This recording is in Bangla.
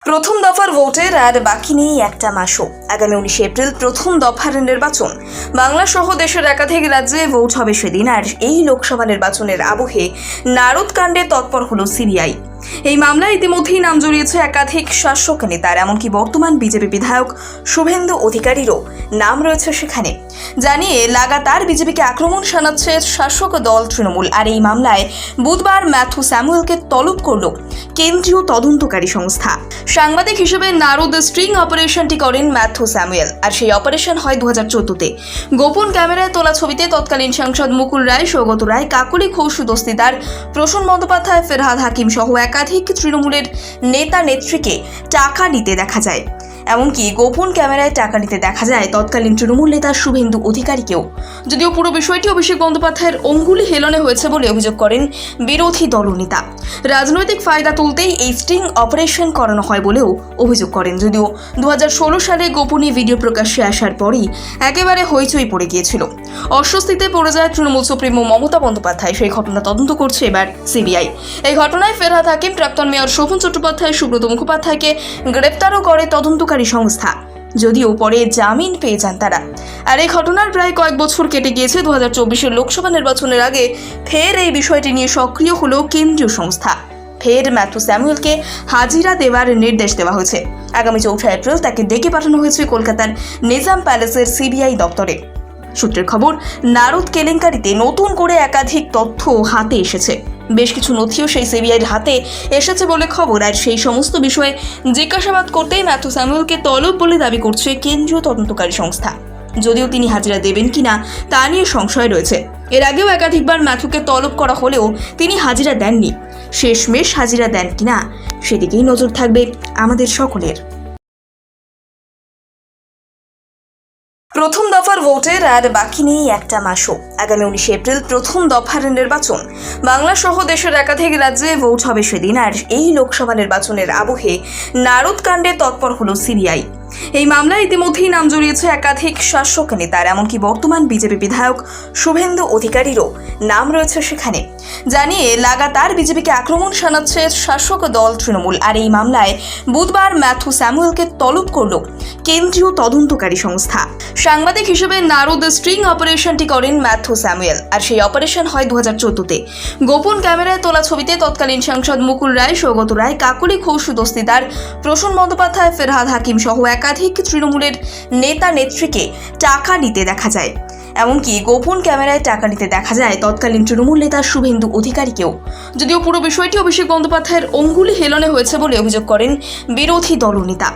প্রথম দফার ভোটের আর বাকি নেই একটা মাসও। আগামী 19 এপ্রিল প্রথম দফার নির্বাচন। বাংলা সহ দেশের একাধিক রাজ্যে ভোট হবে সেদিন। আর এই লোকসভা নির্বাচনের আবহে নারদকাণ্ডে তৎপর হলো সিবিআই। এই মামলায় ইতিমধ্যেই নাম জড়িয়েছে একাধিক শাসক নেতার, এমনকি বর্তমান বিজেপি বিধায়ক শুভেন্দু অধিকারীরও নাম রয়েছে সেখানে। জানিয়ে লাগাতার বিজেপিকে আক্রমণ শানাচ্ছে শাসক দল তৃণমূল। আর এই মামলায় বুধবার ম্যাথু স্যামুয়েলকে তলব করল কেন্দ্রীয় তদন্তকারী সংস্থা। সাংবাদিক হিসেবে নারদ স্ট্রিং অপারেশনটি করেন ম্যাথু স্যামুয়েল। আর সেই অপারেশন হয় 2014-তে। গোপন ক্যামেরায় তোলা ছবিতে তৎকালীন সাংসদ মুকুল রায়, সৌগত রায়, কাকলি ঘোষ দস্তিদার, প্রসূন বন্দ্যোপাধ্যায়, ফেরহাদ হাকিম সহ একাধিক তৃণমূলের নেতা নেত্রীকে টাকা নিতে দেখা যায়। এমনকি গোপন ক্যামেরায় টাকা নিতে দেখা যায় তৎকালীন তৃণমূল নেতা শুভেন্দু অধিকারীকেও। যদিও পুরো বিষয়টি অভিষেক বন্দ্যোপাধ্যায়ের অঙ্গুলি হেলনে হয়েছে বলে অভিযোগ করেন বিরোধী দলনেতা। রাজনৈতিক ফায়দা তুলতেই এই স্টিং অপারেশন করানো হয় বলেও অভিযোগ করেন। যদিও 2016 সালে গোপনে ভিডিও প্রকাশ্যে আসার পরই একেবারে হইচই পড়ে গিয়েছিল। অস্বস্তিতে পড়ে যায় তৃণমূল সুপ্রিমো মমতা বন্দ্যোপাধ্যায়। সেই ঘটনা তদন্ত করছে এবার সিবিআই। এই ঘটনায় ফেরহাদ হাকিম, প্রাক্তন মেয়র শোভন চট্টোপাধ্যায়, সুব্রত মুখোপাধ্যায়কে গ্রেপ্তারও করে তদন্তকারী সংস্থা। যদিও পরে জামিন পেয়ে যান তারা। আর এই ঘটনার প্রায় কয়েক বছর কেটে গিয়েছে। 2024-এর লোকসভা নির্বাচনের আগে ফের এই বিষয়টি নিয়ে সক্রিয় হলো কেন্দ্রীয় সংস্থা। ফের ম্যাথু স্যামুয়েলকে হাজিরা দেওয়ার নির্দেশ দেওয়া হয়েছে। আগামী 4 এপ্রিল তাকে ডেকে পাঠানো হয়েছে কলকাতার নিজাম প্যালেসের সিবিআই দপ্তরে। সূত্রের খবর, নারদ কেলেঙ্কারিতে নতুন করে একাধিক তথ্য হাতে এসেছে। বেশ কিছু নথিও সেই সিবিআইয়ের হাতে এসেছে বলে খবর। আর সেই সমস্ত বিষয়ে জিজ্ঞাসাবাদ করতেই ম্যাথু স্যামুয়েলকে তলব বলে দাবি করছে কেন্দ্রীয় তদন্তকারী সংস্থা। যদিও তিনি হাজিরা দেবেন কিনা তা নিয়ে সংশয় রয়েছে। এর আগেও একাধিকবার ম্যাথুকে তলব করা হলেও তিনি হাজিরা দেননি। শেষমেশ হাজিরা দেন কিনা সেদিকেই নজর থাকবে আমাদের সকলের। প্রথম দফার ভোটের আর বাকি নেই একটা মাসও। আগামী 19 এপ্রিল প্রথম দফার নির্বাচন। বাংলা সহ দেশের একাধিক রাজ্যে ভোট হবে সেদিন। আর এই লোকসভা নির্বাচনের আবহে নারদকাণ্ডে তৎপর হলো সিবিআই। এই মামলায় ইতিমধ্যেই নাম জড়িয়েছে একাধিক শাসক নেতার, এমনকি বর্তমান বিজেপি বিধায়ক শুভেন্দু অধিকারীরও নাম রয়েছে সেখানে। জানিয়ে লাগাতার বিজেপিকে আক্রমণ শানাচ্ছে শাসক দল তৃণমূল। আর এই মামলায় বুধবার ম্যাথু স্যামুয়েলকে তলব করল কেন্দ্রীয় তদন্তকারী সংস্থা। সাংবাদিক হিসেবে নারদ স্ট্রিং অপারেশনটি করেন ম্যাথু স্যামুয়েল। আর সেই অপারেশন হয় 2014-তে। গোপন ক্যামেরায় তোলা ছবিতে তৎকালীন সাংসদ মুকুল রায়, সৌগত রায়, কাকলি ঘোষ দস্তিদার, প্রসূন বন্দ্যোপাধ্যায়, ফেরহাদ হাকিম সহ একাধিক তৃণমূলের নেতা নেত্রীকে টাকা নিতে দেখা যায়। এমনকি গোপন ক্যামেরায় টাকা নিতে দেখা যায় তৎকালীন তৃণমূল নেতা শুভেন্দু অধিকারীকেও। যদিও পুরো বিষয়টি অভিষেক বন্দ্যোপাধ্যায়ের অঙ্গুলি হেলনে হয়েছে বলে অভিযোগ করেন বিরোধী দলনেতা।